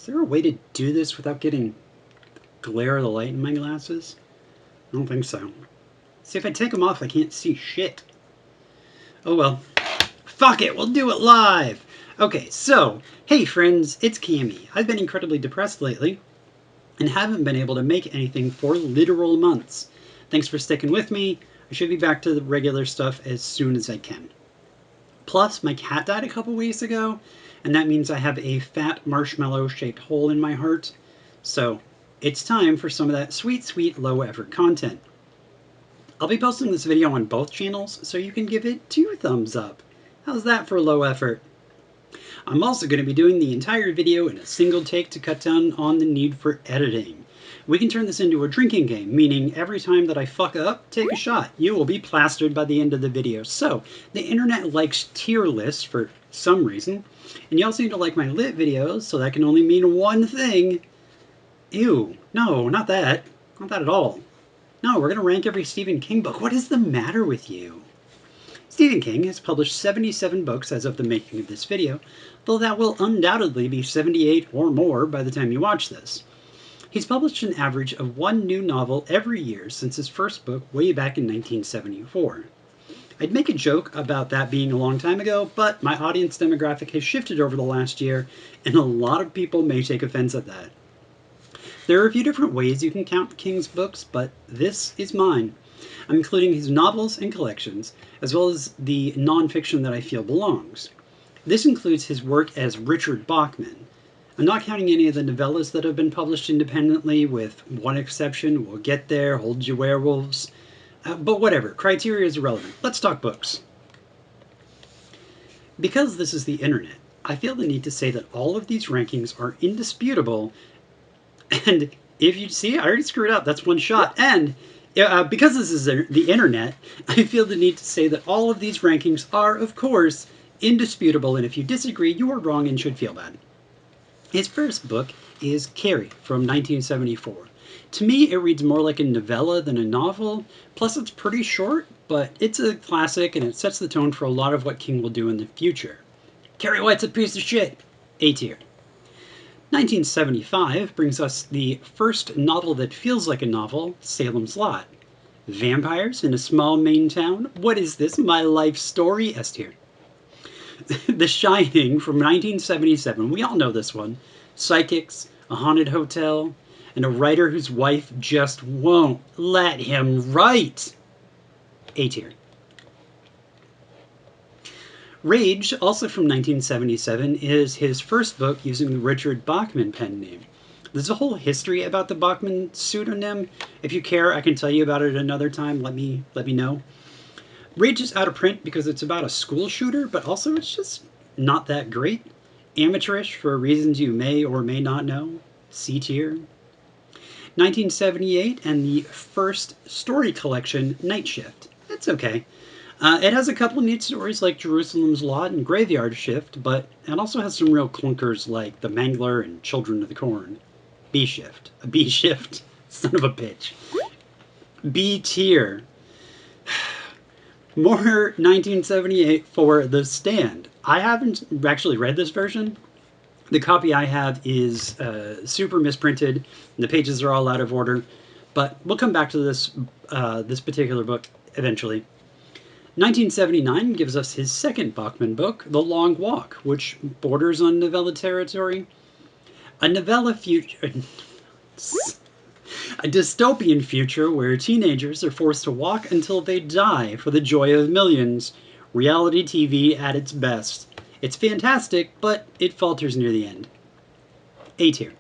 Is there a way to do this without getting glare of the light in my glasses? I don't think so. See, if I take them off, I can't see shit. Oh well. Fuck it, we'll do it live! Okay, so, hey friends, it's Cammy. I've been incredibly depressed lately, and haven't been able to make anything for literal months. Thanks for sticking with me. I should be back to the regular stuff as soon as I can. Plus, my cat died a couple weeks ago, and that means I have a fat marshmallow-shaped hole in my heart. So, it's time for some of that sweet, sweet, low-effort content. I'll be posting this video on both channels, so you can give it 2 thumbs up. How's that for low effort? I'm also going to be doing the entire video in a single take to cut down on the need for editing. We can turn this into a drinking game, meaning every time that I fuck up, take a shot. You will be plastered by the end of the video. So, the internet likes tier lists for some reason, and you also need to like my lit videos, so that can only mean one thing. Ew, no, not that. Not that at all. No, we're going to rank every Stephen King book. What is the matter with you? Stephen King has published 77 books as of the making of this video, though that will undoubtedly be 78 or more by the time you watch this. He's published an average of 1 new novel every year since his first book way back in 1974. I'd make a joke about that being a long time ago, but my audience demographic has shifted over the last year, and a lot of people may take offense at that. There are a few different ways you can count King's books, but this is mine. I'm including his novels and collections, as well as the non-fiction that I feel belongs. This includes his work as Richard Bachman. I'm not counting any of the novellas that have been published independently, with one exception. We'll get there, Hold You Werewolves. But whatever, criteria is irrelevant. Let's talk books. Because this is the internet, I feel the need to say that all of these rankings are indisputable. And if you see, I already screwed up. That's one shot. And because this is the internet, I feel the need to say that all of these rankings are, of course, indisputable. And if you disagree, you are wrong and should feel bad. His first book is Carrie from 1974. To me, it reads more like a novella than a novel. Plus, it's pretty short, but it's a classic and it sets the tone for a lot of what King will do in the future. Carrie White's a piece of shit. A tier. 1975 brings us the first novel that feels like a novel, Salem's Lot. Vampires in a small Maine town? What is this, my life story? S tier. The Shining from 1977, we all know this one. Psychics, a haunted hotel, and a writer whose wife just won't let him write. A tier. Rage, also from 1977, is his first book using the Richard Bachman pen name. There's a whole history about the Bachman pseudonym. If you care, I can tell you about it another time. Let me know. Rage is out of print because it's about a school shooter, but also it's just not that great. Amateurish for reasons you may or may not know. C tier. 1978 and the first story collection, Night Shift. It's okay. It has a couple neat stories like Jerusalem's Lot and Graveyard Shift, but it also has some real clunkers like The Mangler and Children of the Corn. B Shift. A B Shift? Son of a bitch. B tier. More 1978 for The Stand. I haven't actually read this version. The copy I have is super misprinted, and the pages are all out of order, but we'll come back to this particular book eventually. 1979 gives us his second Bachman book, The Long Walk, which borders on novella territory. A dystopian future where teenagers are forced to walk until they die for the joy of millions. Reality TV at its best. It's fantastic, but it falters near the end. A tier.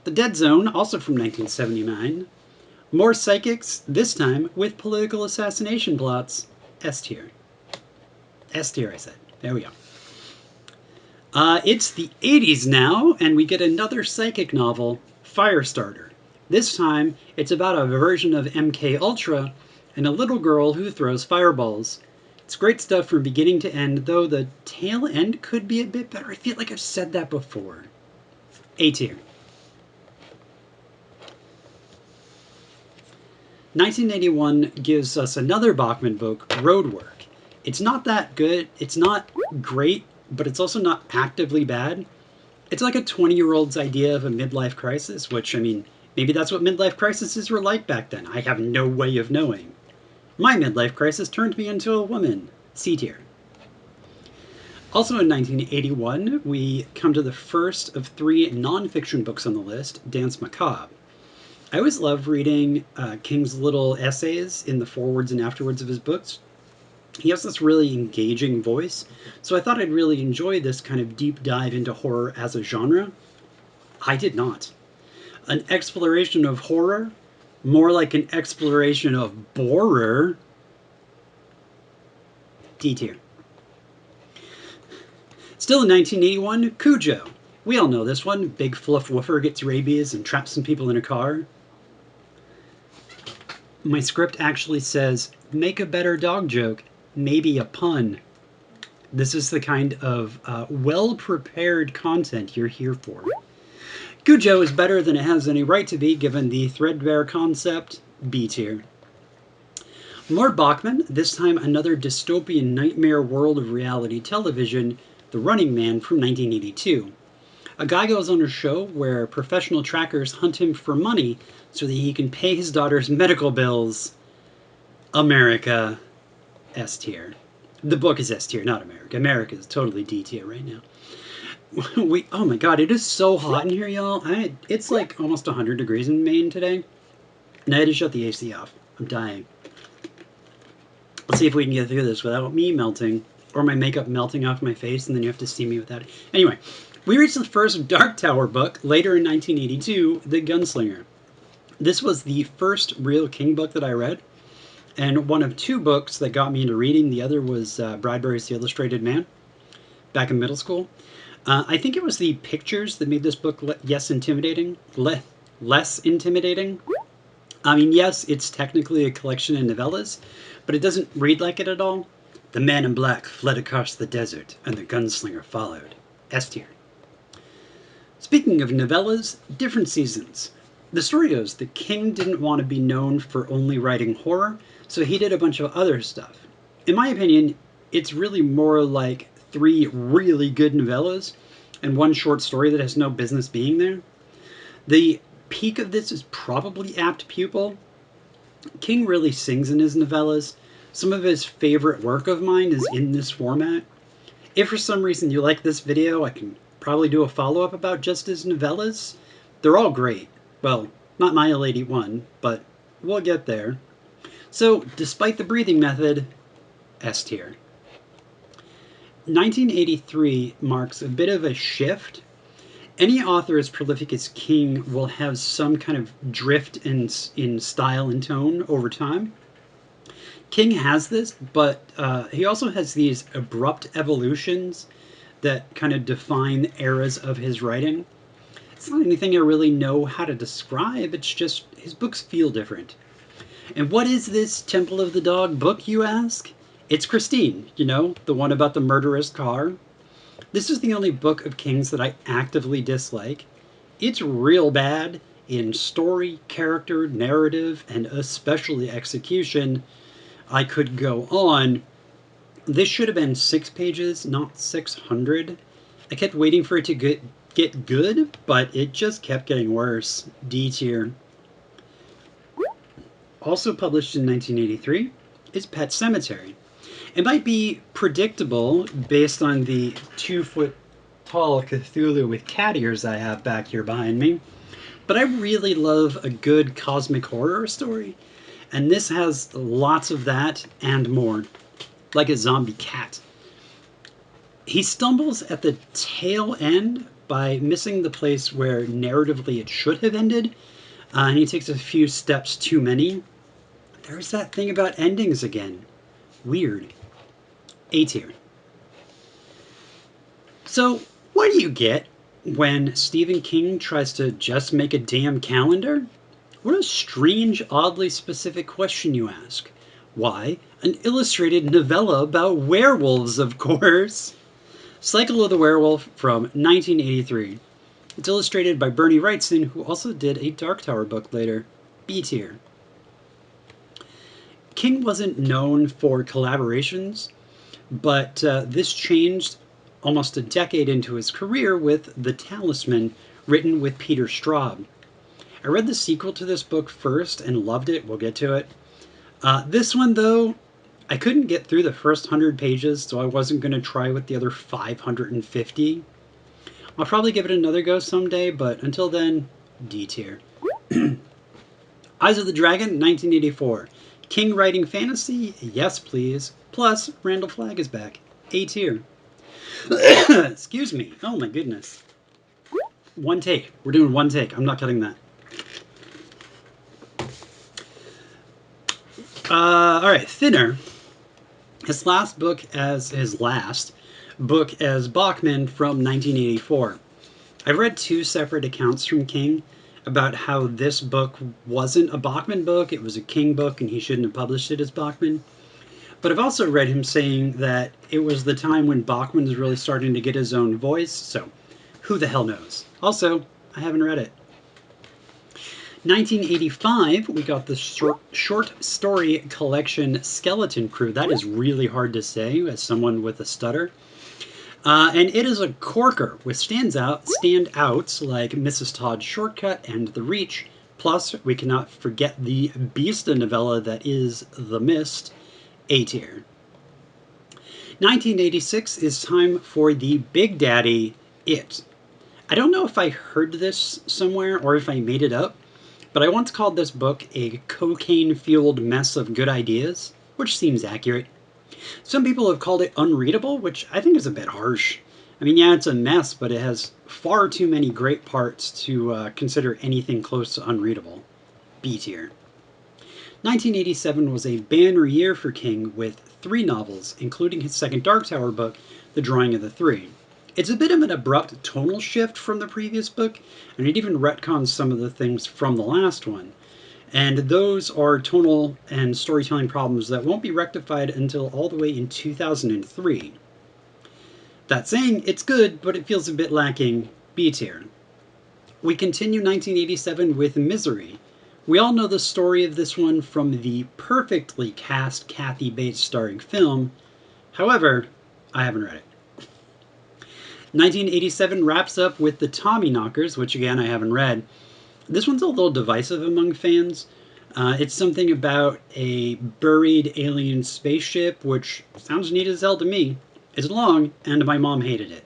The Dead Zone, also from 1979. More psychics, this time with political assassination plots. S tier. S tier, I said. There we go. It's the 80s now, and we get another psychic novel, Firestarter. This time, it's about a version of MK Ultra and a little girl who throws fireballs. It's great stuff from beginning to end, though the tail end could be a bit better. I feel like I've said that before. A tier. 1981 gives us another Bachman book, Roadwork. It's not that good, it's not great, but it's also not actively bad. It's like a 20-year-old's idea of a midlife crisis, which, I mean, maybe that's what midlife crises were like back then. I have no way of knowing. My midlife crisis turned me into a woman. C tier. Also in 1981, we come to the first of 3 nonfiction books on the list, Danse Macabre. I always love reading King's little essays in the forewords and afterwards of his books. He has this really engaging voice, so I thought I'd really enjoy this kind of deep dive into horror as a genre. I did not. An exploration of horror? More like an exploration of borer. D tier. Still in 1981, Cujo. We all know this one. Big fluff woofer gets rabies and traps some people in a car. My script actually says, make a better dog joke, maybe a pun. This is the kind of well-prepared content you're here for. Cujo is better than it has any right to be given the threadbare concept. B tier. More Bachman, this time another dystopian nightmare world of reality television, The Running Man from 1982. A guy goes on a show where professional trackers hunt him for money so that he can pay his daughter's medical bills. America, S tier. The book is S tier, not America. America is totally D tier right now. Oh my god, it is so hot in here, y'all. It's like almost 100 degrees in Maine today. And I had to shut the AC off. I'm dying. Let's see if we can get through this without me melting, or my makeup melting off my face, and then you have to see me without it. Anyway, we reached the first Dark Tower book, later in 1982, The Gunslinger. This was the first real King book that I read, and one of 2 books that got me into reading. The other was Bradbury's The Illustrated Man, back in middle school. I think it was the pictures that made this book less intimidating. I mean, yes, it's technically a collection of novellas, but it doesn't read like it at all. The man in black fled across the desert, and the gunslinger followed. S tier. Speaking of novellas, different seasons. The story goes that King didn't want to be known for only writing horror, so he did a bunch of other stuff. In my opinion, it's really more like 3 really good novellas and 1 short story that has no business being there. The peak of this is probably Apt Pupil. King really sings in his novellas. Some of his favorite work of mine is in this format. If for some reason you like this video, I can probably do a follow-up about just his novellas. They're all great. Well, not Mile 81, but we'll get there. So, despite the breathing method, S tier. 1983 marks a bit of a shift. Any author as prolific as King will have some kind of drift in style and tone over time. King has this, but he also has these abrupt evolutions that kind of define eras of his writing. It's not anything I really know how to describe, it's just his books feel different. And what is this Temple of the Dog book, you ask? It's Christine, you know, the one about the murderous car. This is the only book of King's that I actively dislike. It's real bad in story, character, narrative, and especially execution. I could go on. This should have been 6 pages, not 600. I kept waiting for it to get good, but it just kept getting worse. D tier. Also published in 1983 is Pet Sematary. It might be predictable based on the 2-foot-tall Cthulhu with cat ears I have back here behind me, but I really love a good cosmic horror story, and this has lots of that and more, like a zombie cat. He stumbles at the tail end by missing the place where narratively it should have ended, and he takes a few steps too many. There's that thing about endings again. Weird. A tier. So, what do you get when Stephen King tries to just make a damn calendar? What a strange, oddly specific question, you ask. Why, an illustrated novella about werewolves, of course. Cycle of the Werewolf from 1983. It's illustrated by Bernie Wrightson, who also did a Dark Tower book later. B tier. King wasn't known for collaborations, but this changed almost a decade into his career with The Talisman, written with Peter Straub. I read the sequel to this book first and loved it. We'll get to it. This one, though, I couldn't get through the first 100 pages, so I wasn't going to try with the other 550. I'll probably give it another go someday, but until then, D tier. Eyes of the Dragon, 1984. King writing fantasy? Yes, please. Plus, Randall Flagg is back. A tier. Excuse me. Oh my goodness. One take. We're doing one take. I'm not cutting that. Alright, Thinner. His last book as Bachman from 1984. I've read two separate accounts from King about how this book wasn't a Bachman book, it was a King book, and he shouldn't have published it as Bachman. But I've also read him saying that it was the time when Bachman was really starting to get his own voice, so who the hell knows? Also, I haven't read it. 1985, we got the short story collection Skeleton Crew. That is really hard to say as someone with a stutter. And it is a corker with standouts like Mrs. Todd's Shortcut and The Reach. Plus, we cannot forget the beast novella that is The Mist. A tier. 1986 is time for the Big Daddy, It. I don't know if I heard this somewhere or if I made it up, but I once called this book a cocaine-fueled mess of good ideas, which seems accurate. Some people have called it unreadable, which I think is a bit harsh. I mean, yeah, it's a mess, but it has far too many great parts to consider anything close to unreadable. B tier. 1987 was a banner year for King with 3 novels, including his second Dark Tower book, The Drawing of the Three. It's a bit of an abrupt tonal shift from the previous book, and it even retcons some of the things from the last one. And those are tonal and storytelling problems that won't be rectified until all the way in 2003. That saying, it's good, but it feels a bit lacking. B tier. We continue 1987 with Misery. We all know the story of this one from the perfectly cast Kathy Bates starring film. However, I haven't read it. 1987 wraps up with The Tommyknockers, which again I haven't read. This one's a little divisive among fans. It's something about a buried alien spaceship, which sounds neat as hell to me. It's long, and my mom hated it.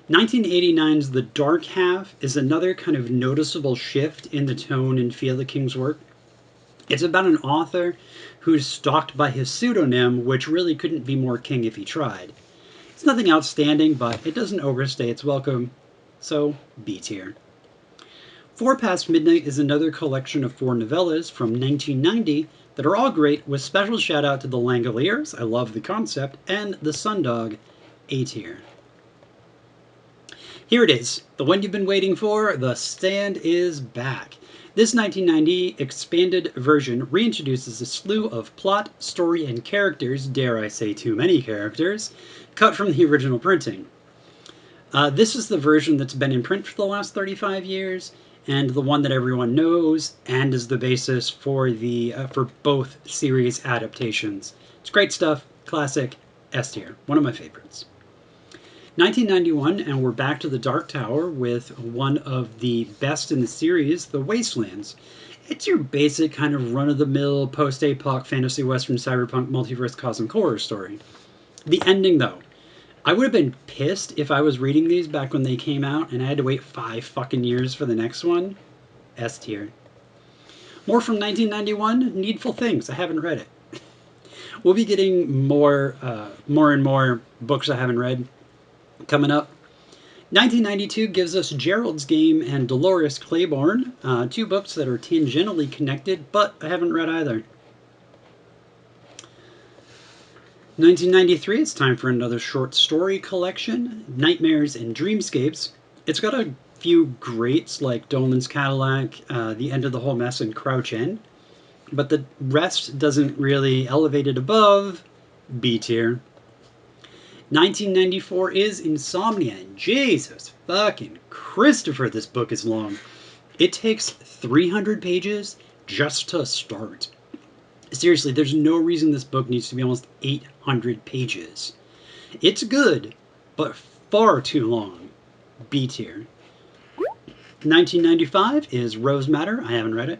1989's The Dark Half is another kind of noticeable shift in the tone and feel of King's work. It's about an author who's stalked by his pseudonym, which really couldn't be more King if he tried. It's nothing outstanding, but it doesn't overstay its welcome, so B tier. 4 Past Midnight is another collection of 4 novellas from 1990 that are all great, with special shout out to The Langoliers, I love the concept, and The Sundog, A tier. Here it is, the one you've been waiting for, The Stand is back. This 1990 expanded version reintroduces a slew of plot, story, and characters, dare I say too many characters, cut from the original printing. This is the version that's been in print for the last 35 years, and the one that everyone knows, and is the basis for both series adaptations. It's great stuff, classic, S tier, one of my favorites. 1991, and we're back to the Dark Tower with one of the best in the series, The Wastelands. It's your basic kind of run-of-the-mill post-apoc fantasy western cyberpunk multiverse cosmic horror story. The ending, though. I would have been pissed if I was reading these back when they came out and I had to wait 5 fucking years for the next one. S tier. More from 1991, Needful Things. I haven't read it. We'll be getting more and more books I haven't read coming up. 1992 gives us Gerald's Game and Dolores Claiborne, 2 books that are tangentially connected, but I haven't read either. 1993, it's time for another short story collection, Nightmares and Dreamscapes. It's got a few greats like Dolan's Cadillac, The End of the Whole Mess, and Crouch End, but the rest doesn't really elevate it above B tier. 1994 is Insomnia, and Jesus fucking Christopher, this book is long. It takes 300 pages just to start. Seriously, there's no reason this book needs to be almost 800 pages. It's good, but far too long. B tier. 1995 is Rose Matter. I haven't read it.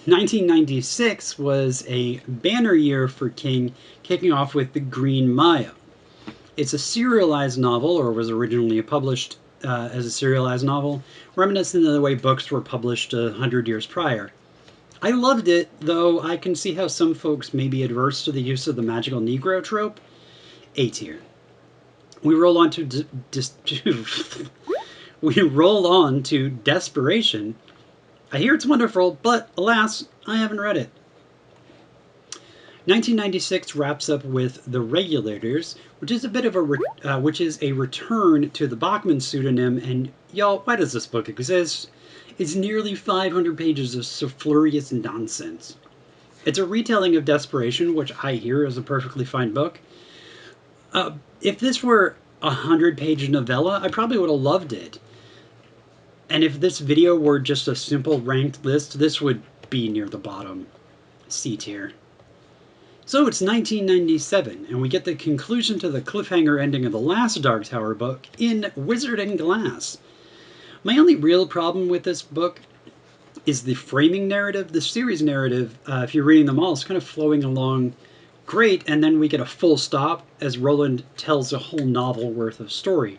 1996 was a banner year for King, kicking off with The Green Mile. It's a serialized novel, or was originally published as a serialized novel, reminiscent of the way books were published 100 years prior. I loved it, though I can see how some folks may be adverse to the use of the magical Negro trope. A tier. We roll on to we roll on to Desperation. I hear it's wonderful, but alas, I haven't read it. 1996 wraps up with The Regulators, which is a bit of a which is a return to the Bachman pseudonym. And y'all, why does this book exist? It's nearly 500 pages of sulfurious nonsense. It's a retelling of Desperation, which I hear is a perfectly fine book. If this were a 100-page novella, I probably would have loved it. And if this video were just a simple ranked list, this would be near the bottom. C tier. So it's 1997, and we get the conclusion to the cliffhanger ending of the last Dark Tower book in Wizard and Glass. My only real problem with this book is the framing narrative. The series narrative, if you're reading them all, is kind of flowing along great, and then we get a full stop as Roland tells a whole novel worth of story.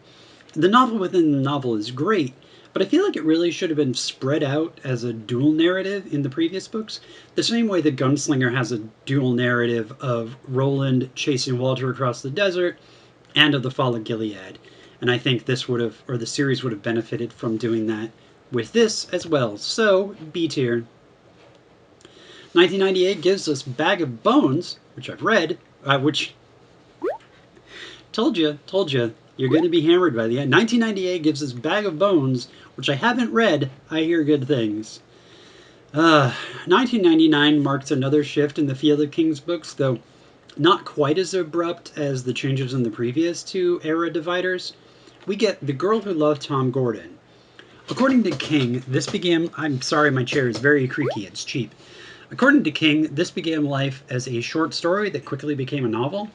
The novel within the novel is great, but I feel like it really should have been spread out as a dual narrative in the previous books, the same way the Gunslinger has a dual narrative of Roland chasing Walter across the desert and of the Fall of Gilead. And I think this would have, or the series would have benefited from doing that with this as well. So, B tier. 1998 gives us Bag of Bones, which I've read, which... Told you, you're going to be hammered by the end. 1998 gives us Bag of Bones, which I haven't read. I hear good things. 1999 marks another shift in the field of King's books, though not quite as abrupt as the changes in the previous two era dividers. We get The Girl Who Loved Tom Gordon. According to King, this began... I'm sorry, my chair is very creaky. It's cheap. According to King, this began life as a short story that quickly became a novel.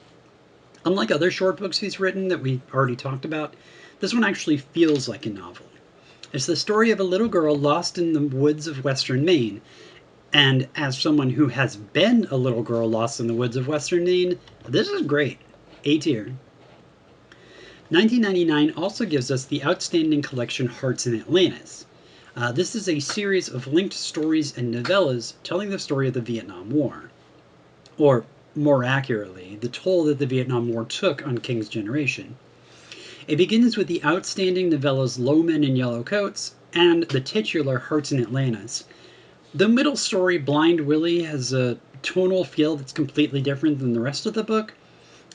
Unlike other short books he's written that we already talked about, this one actually feels like a novel. It's the story of a little girl lost in the woods of western Maine. And as someone who has been a little girl lost in the woods of western Maine, this is great. A tier. 1999 also gives us the outstanding collection Hearts in Atlantis. This is a series of linked stories and novellas telling the story of the Vietnam War. Or, more accurately, the toll that the Vietnam War took on King's generation. It begins with the outstanding novellas Low Men in Yellow Coats and the titular Hearts in Atlantis. The middle story, Blind Willie, has a tonal feel that's completely different than the rest of the book.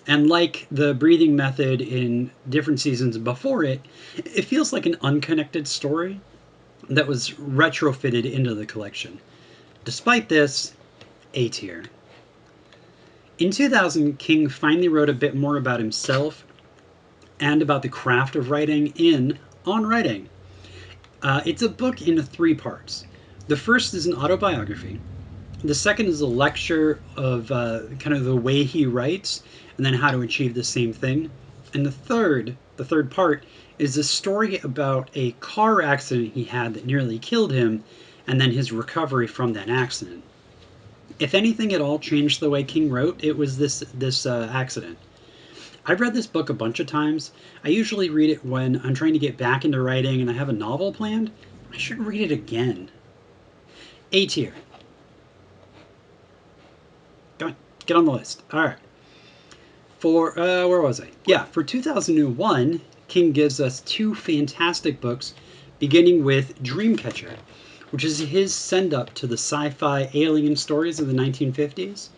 And like the breathing method in different seasons before it, it feels like an unconnected story that was retrofitted into the collection. Despite this, A tier. In 2000, King finally wrote a bit more about himself and about the craft of writing in On Writing. It's a book in 3 parts. The first is an autobiography. The second is a lecture of kind of the way he writes and then how to achieve the same thing. And the third part, is a story about a car accident he had that nearly killed him and then his recovery from that accident. If anything at all changed the way King wrote, it was this accident. I've read this book a bunch of times. I usually read it when I'm trying to get back into writing and I have a novel planned. I should read it again. A tier. Come on, get on the list. All right. For, where was I? Yeah, for 2001, King gives us 2 fantastic books, beginning with Dreamcatcher, which is his send-up to the sci-fi alien stories of the 1950s.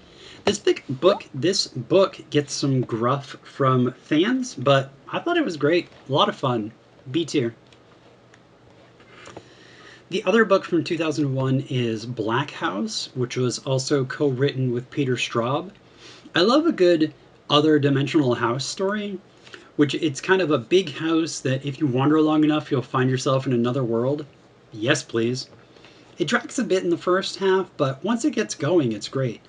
This book gets some gruff from fans, but I thought it was great. A lot of fun. B tier. The other book from 2001 is Black House, which was also co-written with Peter Straub. I love a good other dimensional house story, which it's kind of a big house that if you wander long enough, you'll find yourself in another world. Yes, please. It drags a bit in the first half, but once it gets going, it's great.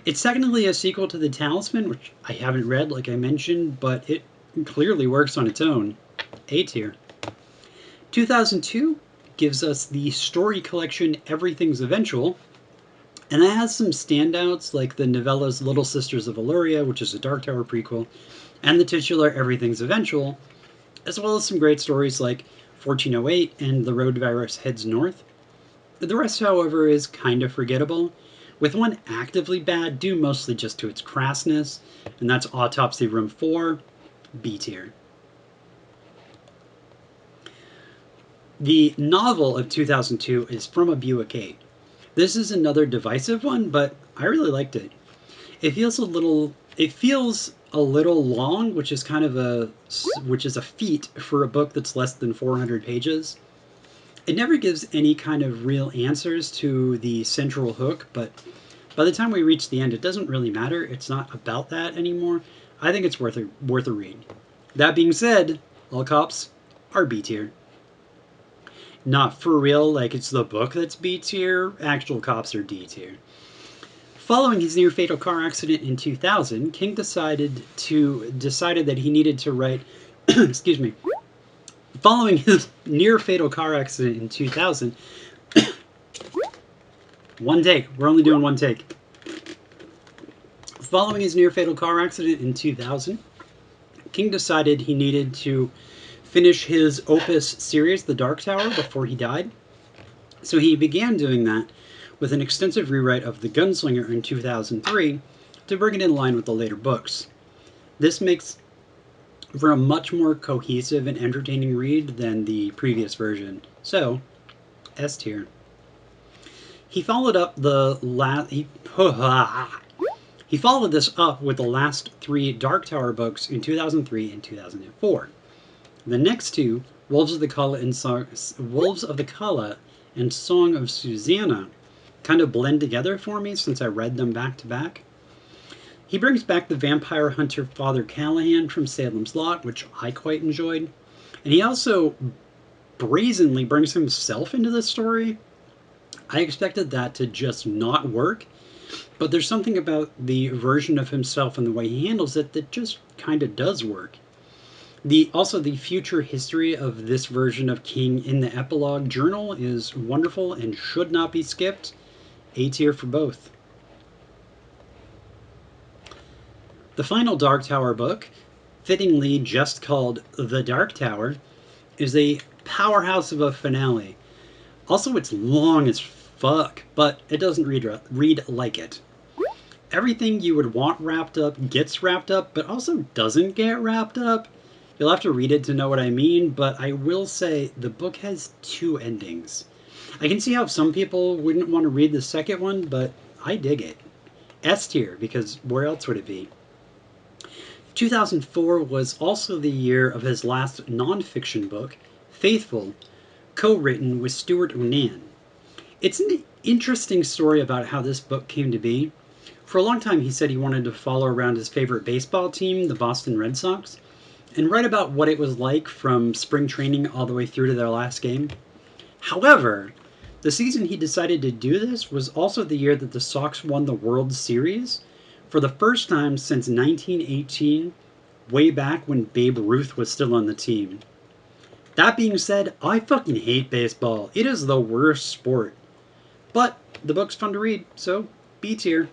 It's technically a sequel to The Talisman, which I haven't read, like I mentioned, but it clearly works on its own. A tier. 2002 gives us the story collection Everything's Eventual, and that has some standouts like the novellas Little Sisters of Illyria, which is a Dark Tower prequel, and the titular Everything's Eventual, as well as some great stories like 1408 and The Road Virus Heads North. The rest, however, is kind of forgettable, with one actively bad due mostly just to its crassness, and that's Autopsy Room 4, B tier. The novel of 2002 is From a Buick 8. This is another divisive one, but I really liked it. It feels a little long, which is a feat for a book that's less than 400 pages. It never gives any kind of real answers to the central hook, but by the time we reach the end, it doesn't really matter. It's not about that anymore. I think it's worth a read. That being said, all cops are B tier. Not for real, like it's the book that's B tier. Actual cops are D tier. Following his near-fatal car accident in 2000, King decided that he needed to write. Excuse me. Following his near-fatal car accident in 2000, one take. We're only doing one take. Following his near-fatal car accident in 2000, King decided he needed to finish his Opus series, The Dark Tower, before he died. So he began doing that with an extensive rewrite of The Gunslinger in 2003 to bring it in line with the later books. This makes for a much more cohesive and entertaining read than the previous version. So, S tier. He followed this up with the last 3 Dark Tower books in 2003 and 2004. The next 2, Wolves of the Kala and Song of Susanna, kind of blend together for me since I read them back to back. He brings back the vampire hunter Father Callahan from Salem's Lot, which I quite enjoyed. And he also brazenly brings himself into the story. I expected that to just not work, but there's something about the version of himself and the way he handles it that just kind of does work. Also, the future history of this version of King in the epilogue journal is wonderful and should not be skipped. A tier for both. The final Dark Tower book, fittingly just called The Dark Tower, is a powerhouse of a finale. Also, it's long as fuck, but it doesn't read like it. Everything you would want wrapped up gets wrapped up, but also doesn't get wrapped up. You'll have to read it to know what I mean, but I will say the book has 2 endings. I can see how some people wouldn't want to read the second one, but I dig it. S tier, because where else would it be? 2004 was also the year of his last non-fiction book, Faithful, co-written with Stuart Onan. It's an interesting story about how this book came to be. For a long time, he said he wanted to follow around his favorite baseball team, the Boston Red Sox, and write about what it was like from spring training all the way through to their last game. However, the season he decided to do this was also the year that the Sox won the World Series for the first time since 1918, way back when Babe Ruth was still on the team. That being said, I fucking hate baseball. It is the worst sport. But the book's fun to read, so B tier.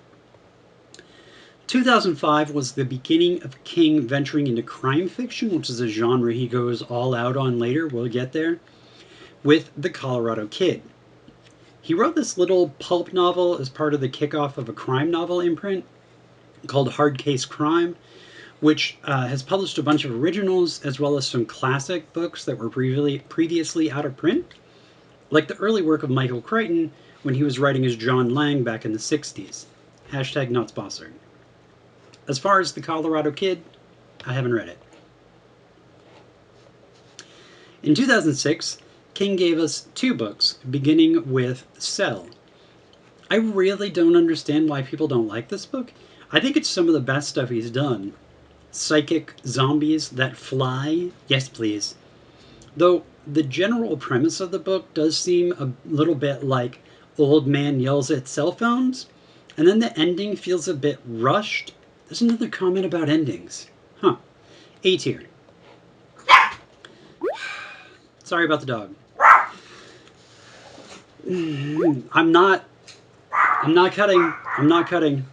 2005 was the beginning of King venturing into crime fiction, which is a genre he goes all out on later, we'll get there, with The Colorado Kid. He wrote this little pulp novel as part of the kickoff of a crime novel imprint called Hard Case Crime, which has published a bunch of originals as well as some classic books that were previously out of print, like the early work of Michael Crichton when he was writing as John Lang back in the 60s. Hashtag not sponsored. As far as The Colorado Kid, I haven't read it. In 2006, King gave us 2 books, beginning with Cell. I really don't understand why people don't like this book. I think it's some of the best stuff he's done. Psychic zombies that fly, yes please. Though the general premise of the book does seem a little bit like Old Man Yells at Cell Phones, And then the ending feels a bit rushed. There's another comment about endings. Huh. A tier. Sorry about the dog. I'm not cutting. I'm not cutting.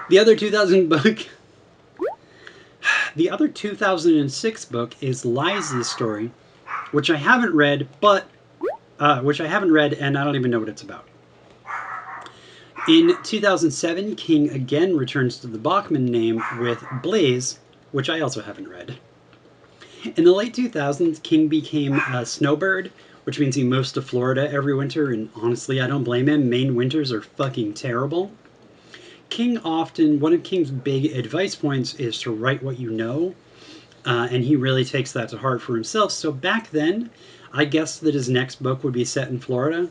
The other 2006 book is Liza's Story, which I haven't read, and I don't even know what it's about. In 2007, King again returns to the Bachman name with Blaze, which I also haven't read. In the late 2000s, King became a snowbird, which means he moves to Florida every winter, and honestly, I don't blame him. Maine winters are fucking terrible. One of King's big advice points is to write what you know, and he really takes that to heart for himself. So back then, I guessed that his next book would be set in Florida,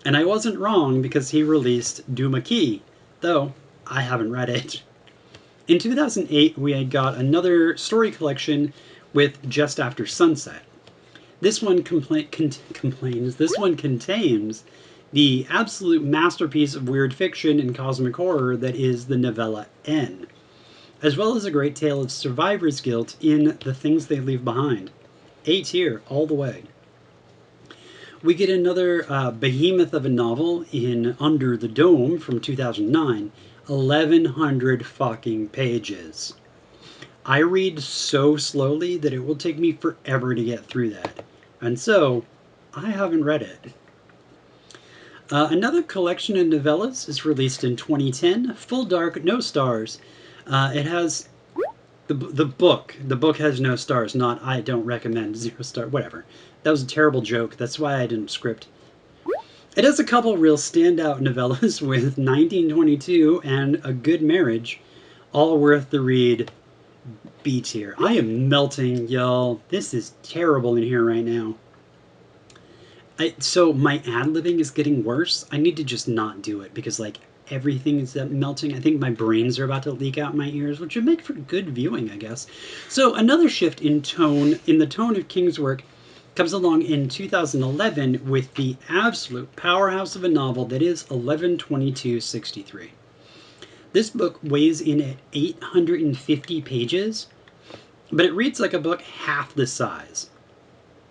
and I wasn't wrong because he released Duma Key, though I haven't read it. In 2008, we had got another story collection with Just After Sunset. This one contains the absolute masterpiece of weird fiction and cosmic horror that is the novella N, as well as a great tale of survivor's guilt in The Things They Leave Behind. A tier, all the way. We get another behemoth of a novel in Under the Dome from 2009, 1,100 fucking pages. I read so slowly that it will take me forever to get through that, and so I haven't read it. Another collection of novellas is released in 2010, Full Dark, No Stars. It has the book. The book has no stars, not I don't recommend 0 star, whatever. That was a terrible joke. That's why I didn't script. It has a couple real standout novellas with 1922 and A Good Marriage, all worth the read. B tier. I am melting, y'all. This is terrible in here right now. So my ad-libbing is getting worse. I need to just not do it because like everything is melting. I think my brains are about to leak out my ears, which would make for good viewing, I guess. So another shift in the tone of King's work comes along in 2011 with the absolute powerhouse of a novel that is 11/22/63. This book weighs in at 850 pages, but it reads like a book half the size.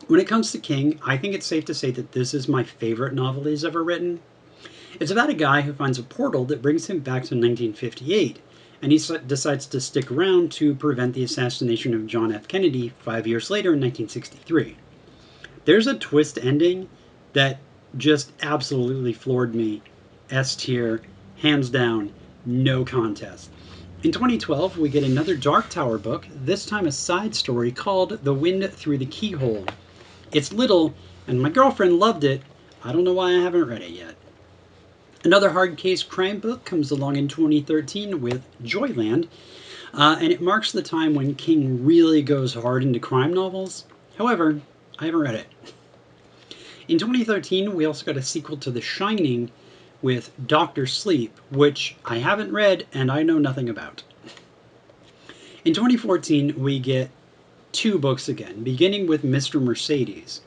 When it comes to King, I think it's safe to say that this is my favorite novel he's ever written. It's about a guy who finds a portal that brings him back to 1958, and he decides to stick around to prevent the assassination of John F. Kennedy 5 years later in 1963. There's a twist ending that just absolutely floored me. S tier, hands down, no contest. In 2012, we get another Dark Tower book, this time a side story called The Wind Through the Keyhole. It's little, and my girlfriend loved it. I don't know why I haven't read it yet. Another hard case crime book comes along in 2013 with Joyland, and it marks the time when King really goes hard into crime novels. However, I haven't read it. In 2013, we also got a sequel to The Shining with Dr. Sleep, which I haven't read and I know nothing about. In 2014, we get 2 books again, beginning with Mr. Mercedes.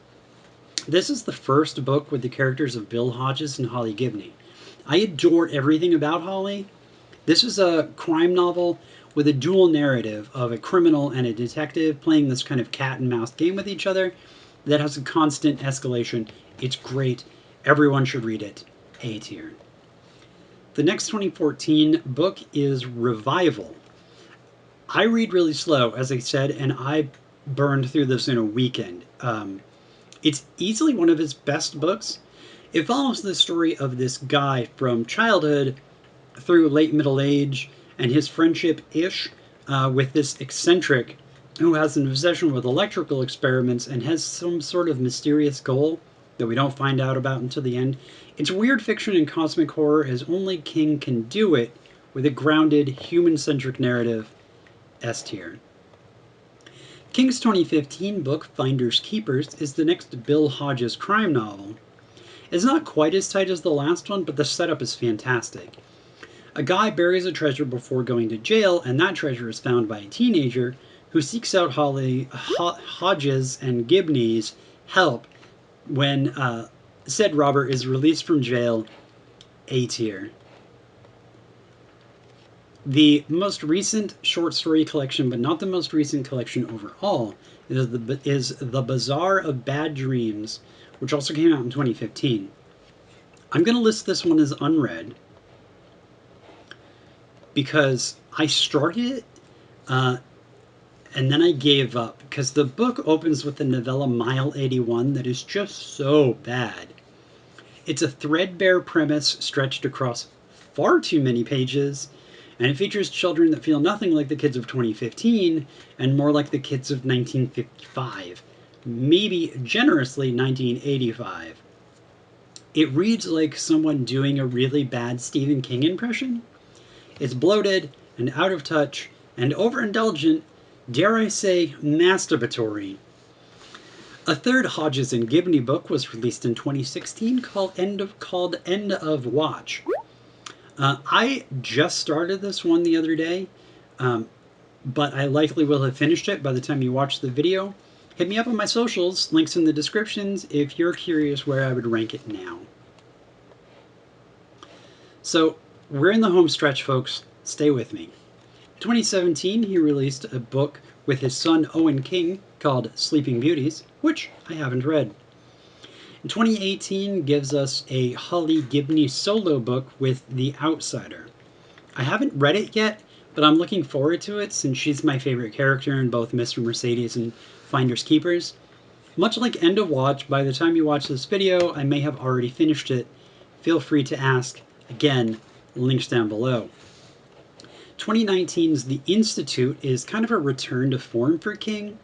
This is the first book with the characters of Bill Hodges and Holly Gibney. I adore everything about Holly. This is a crime novel with a dual narrative of a criminal and a detective playing this kind of cat and mouse game with each other that has a constant escalation. It's great. Everyone should read it. A tier. The next 2014 book is Revival. I read really slow, as I said, and I burned through this in a weekend. It's easily one of his best books. It follows the story of this guy from childhood through late middle age and his friendship-ish with this eccentric who has an obsession with electrical experiments and has some sort of mysterious goal that we don't find out about until the end. It's weird fiction and cosmic horror as only King can do it with a grounded, human-centric narrative. S tier. King's 2015 book, Finders Keepers, is the next Bill Hodges crime novel. It's not quite as tight as the last one, but the setup is fantastic. A guy buries a treasure before going to jail, and that treasure is found by a teenager who seeks out Hodges and Gibney's help when said robber is released from jail. A tier. The most recent short story collection, but not the most recent collection overall, is The Bazaar of Bad Dreams, which also came out in 2015. I'm going to list this one as unread because I started it and then I gave up because the book opens with the novella Mile 81 that is just so bad. It's a threadbare premise stretched across far too many pages, and it features children that feel nothing like the kids of 2015 and more like the kids of 1955, maybe generously 1985. It reads like someone doing a really bad Stephen King impression. It's bloated and out of touch and overindulgent, dare I say, masturbatory. A third Hodges and Gibney book was released in 2016 called End of Watch. I just started this one the other day, but I likely will have finished it by the time you watch the video. Hit me up on my socials, links in the descriptions, if you're curious where I would rank it now. So, we're in the home stretch, folks. Stay with me. In 2017, he released a book with his son Owen King called Sleeping Beauties, which I haven't read. In 2018, gives us a Holly Gibney solo book with The Outsider. I haven't read it yet, but I'm looking forward to it since she's my favorite character in both Mr. Mercedes and Finders Keepers. Much like End of Watch, by the time you watch this video, I may have already finished it. Feel free to ask. Again, links down below. 2019's The Institute is kind of a return to form for King.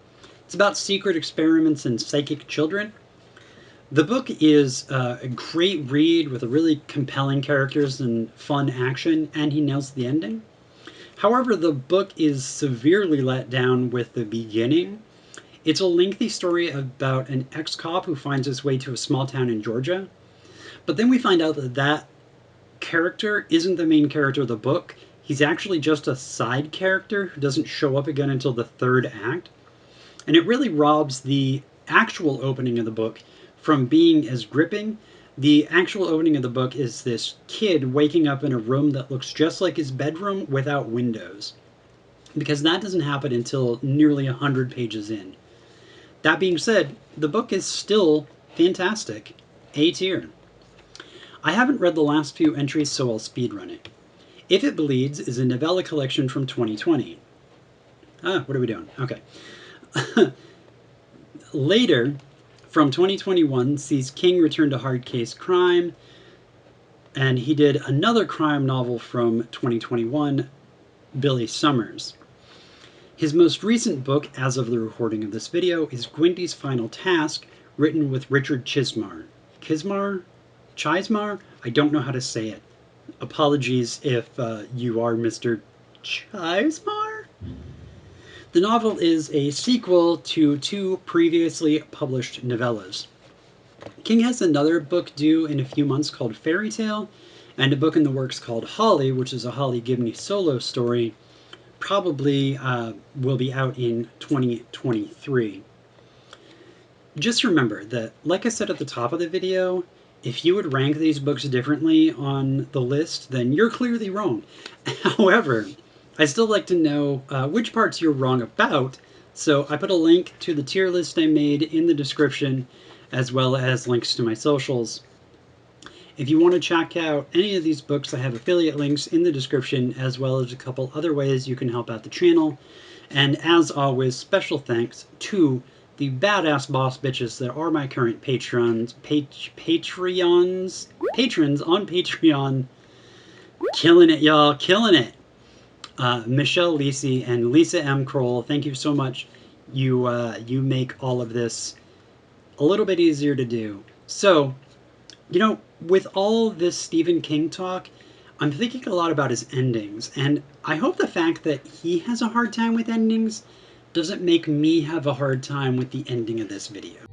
It's about secret experiments in psychic children. The book is a great read with a really compelling characters and fun action, and he nails the ending. However, the book is severely let down with the beginning. It's a lengthy story about an ex-cop who finds his way to a small town in Georgia. But then we find out that that character isn't the main character of the book. He's actually just a side character who doesn't show up again until the third act. And it really robs the actual opening of the book from being as gripping. The actual opening of the book is this kid waking up in a room that looks just like his bedroom without windows. Because that doesn't happen until nearly 100 pages in. That being said, the book is still fantastic. A tier. I haven't read the last few entries, so I'll speedrun it. If It Bleeds is a novella collection from 2020. What are we doing? Okay. Later, from 2021, sees King return to hard case crime, and he did another crime novel from 2021, Billy Summers. His most recent book, as of the recording of this video, is Gwendy's Final Task, written with Richard Chismar. Chismar? I don't know how to say it. Apologies if you are Mr. Chismar? The novel is a sequel to two previously published novellas. King has another book due in a few months called Fairy Tale, and a book in the works called Holly, which is a Holly Gibney solo story, probably will be out in 2023. Just remember that, like I said at the top of the video, if you would rank these books differently on the list, then you're clearly wrong. However, I still like to know which parts you're wrong about, so I put a link to the tier list I made in the description, as well as links to my socials. If you want to check out any of these books, I have affiliate links in the description, as well as a couple other ways you can help out the channel. And as always, special thanks to the badass boss bitches that are my current patrons on Patreon. Killing it, y'all, killing it. Michelle Lisi and Lisa M. Kroll, thank you so much. You make all of this a little bit easier to do. So, you know, with all this Stephen King talk, I'm thinking a lot about his endings, and I hope the fact that he has a hard time with endings doesn't make me have a hard time with the ending of this video.